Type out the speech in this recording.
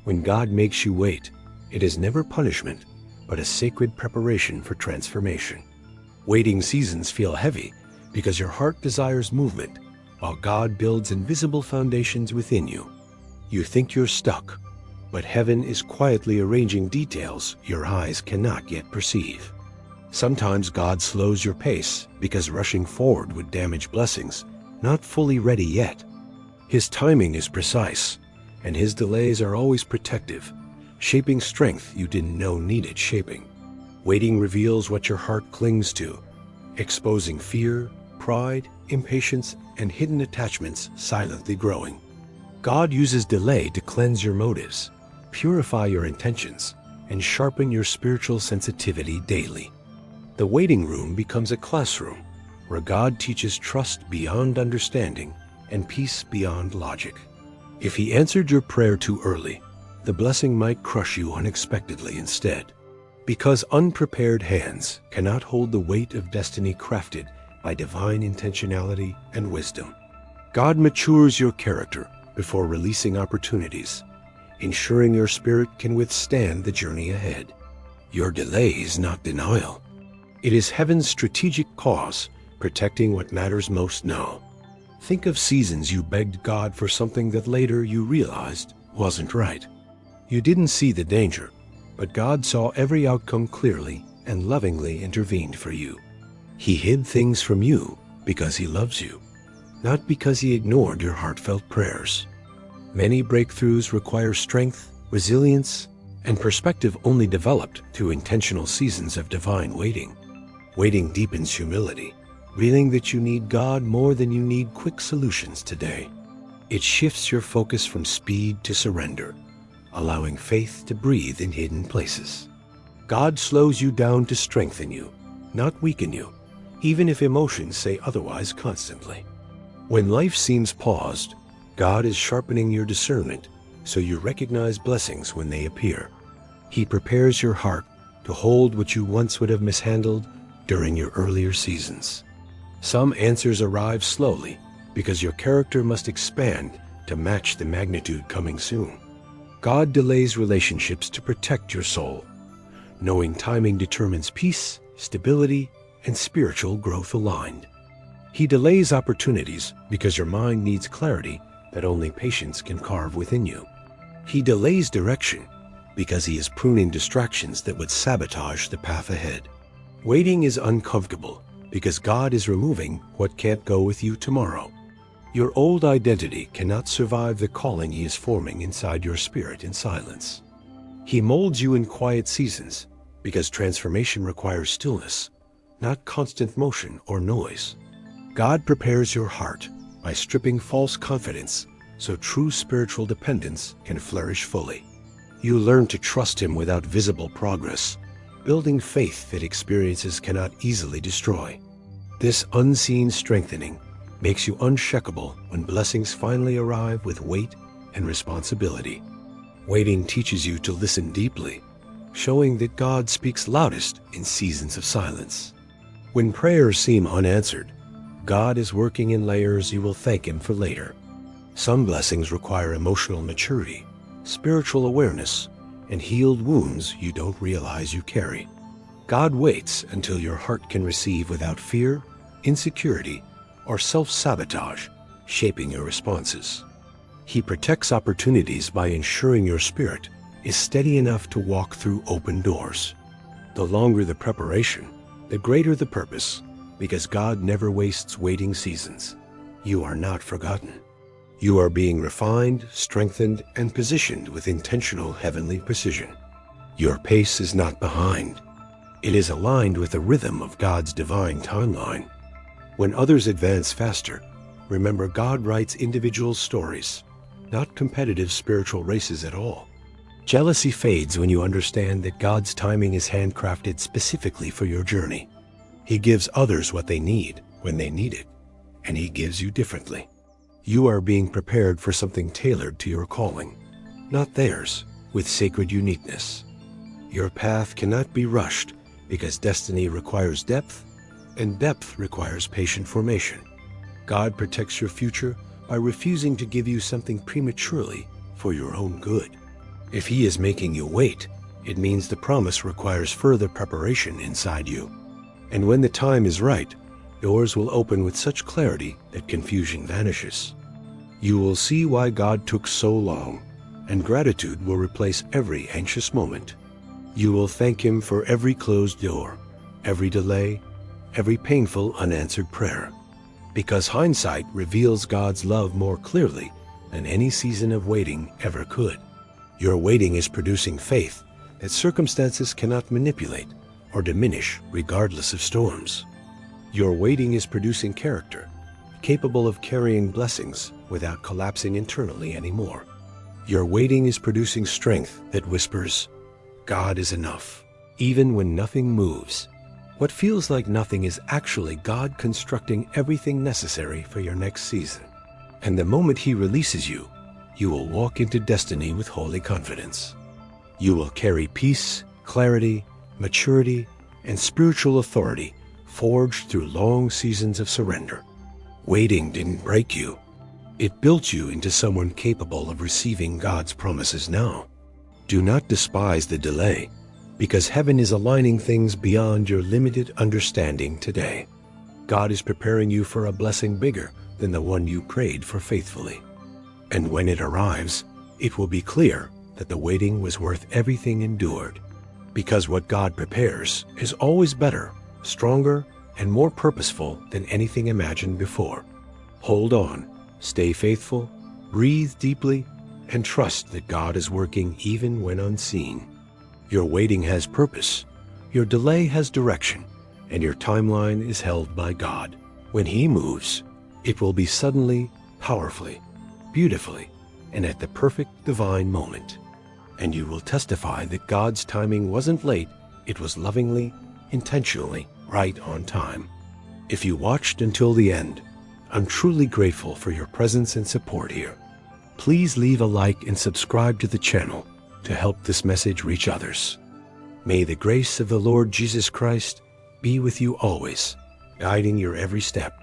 When God makes you wait, it is never punishment, but a sacred preparation for transformation. Waiting seasons feel heavy because your heart desires movement, while God builds invisible foundations within you. You think you're stuck, but heaven is quietly arranging details your eyes cannot yet perceive. Sometimes God slows your pace because rushing forward would damage blessings not fully ready yet. His timing is precise, and his delays are always protective, shaping strength you didn't know needed shaping. Waiting reveals what your heart clings to, exposing fear, pride, impatience, and hidden attachments silently growing. God uses delay to cleanse your motives, purify your intentions, and sharpen your spiritual sensitivity daily. The waiting room becomes a classroom where God teaches trust beyond understanding and peace beyond logic. If he answered your prayer too early, the blessing might crush you unexpectedly instead. Because unprepared hands cannot hold the weight of destiny crafted by divine intentionality and wisdom. God matures your character before releasing opportunities, ensuring your spirit can withstand the journey ahead. Your delay is not denial. It is heaven's strategic cause, protecting what matters most now. Think of seasons you begged God for something that later you realized wasn't right. You didn't see the danger, but God saw every outcome clearly and lovingly intervened for you. He hid things from you because he loves you, not because he ignored your heartfelt prayers. Many breakthroughs require strength, resilience, and perspective only developed through intentional seasons of divine waiting. Waiting deepens humility, revealing that you need God more than you need quick solutions today. It shifts your focus from speed to surrender, allowing faith to breathe in hidden places. God slows you down to strengthen you, not weaken you, even if emotions say otherwise constantly. When life seems paused, God is sharpening your discernment so you recognize blessings when they appear. He prepares your heart to hold what you once would have mishandled during your earlier seasons. Some answers arrive slowly because your character must expand to match the magnitude coming soon. God delays relationships to protect your soul, knowing timing determines peace, stability, and spiritual growth aligned. He delays opportunities because your mind needs clarity that only patience can carve within you. He delays direction because he is pruning distractions that would sabotage the path ahead. Waiting is uncomfortable because God is removing what can't go with you tomorrow. Your old identity cannot survive the calling he is forming inside your spirit in silence. He molds you in quiet seasons because transformation requires stillness, not constant motion or noise. God prepares your heart by stripping false confidence so true spiritual dependence can flourish fully. You learn to trust him without visible progress, building faith that experiences cannot easily destroy. This unseen strengthening makes you unshakable when blessings finally arrive with weight and responsibility. Waiting teaches you to listen deeply, showing that God speaks loudest in seasons of silence. When prayers seem unanswered, God is working in layers you will thank him for later. Some blessings require emotional maturity, spiritual awareness, and healed wounds you don't realize you carry. God waits until your heart can receive without fear, insecurity, or self-sabotage, shaping your responses. He protects opportunities by ensuring your spirit is steady enough to walk through open doors. The longer the preparation, the greater the purpose, because God never wastes waiting seasons. You are not forgotten. You are being refined, strengthened, and positioned with intentional heavenly precision. Your pace is not behind. It is aligned with the rhythm of God's divine timeline. When others advance faster, remember God writes individual stories, not competitive spiritual races at all. Jealousy fades when you understand that God's timing is handcrafted specifically for your journey. He gives others what they need when they need it, and he gives you differently. You are being prepared for something tailored to your calling, not theirs, with sacred uniqueness. Your path cannot be rushed because destiny requires depth, and depth requires patient formation. God protects your future by refusing to give you something prematurely for your own good. If He is making you wait, it means the promise requires further preparation inside you. And when the time is right, doors will open with such clarity that confusion vanishes. You will see why God took so long, and gratitude will replace every anxious moment. You will thank Him for every closed door, every delay, every painful unanswered prayer, because hindsight reveals God's love more clearly than any season of waiting ever could. Your waiting is producing faith that circumstances cannot manipulate or diminish regardless of storms. Your waiting is producing character, capable of carrying blessings without collapsing internally anymore. Your waiting is producing strength that whispers, God is enough, even when nothing moves. What feels like nothing is actually God constructing everything necessary for your next season. And the moment He releases you, you will walk into destiny with holy confidence. You will carry peace, clarity, maturity, and spiritual authority forged through long seasons of surrender. Waiting didn't break you. It built you into someone capable of receiving God's promises now. Do not despise the delay, because heaven is aligning things beyond your limited understanding today. God is preparing you for a blessing bigger than the one you prayed for faithfully. And when it arrives, it will be clear that the waiting was worth everything endured, because what God prepares is always better, stronger, and more purposeful than anything imagined before. Hold on, stay faithful, breathe deeply, and trust that God is working even when unseen. Your waiting has purpose, your delay has direction, and your timeline is held by God. When He moves, it will be suddenly, powerfully, beautifully, and at the perfect divine moment. And you will testify that God's timing wasn't late, it was lovingly, intentionally, right on time. If you watched until the end, I'm truly grateful for your presence and support here. Please leave a like and subscribe to the channel to help this message reach others. May the grace of the Lord Jesus Christ be with you always, guiding your every step.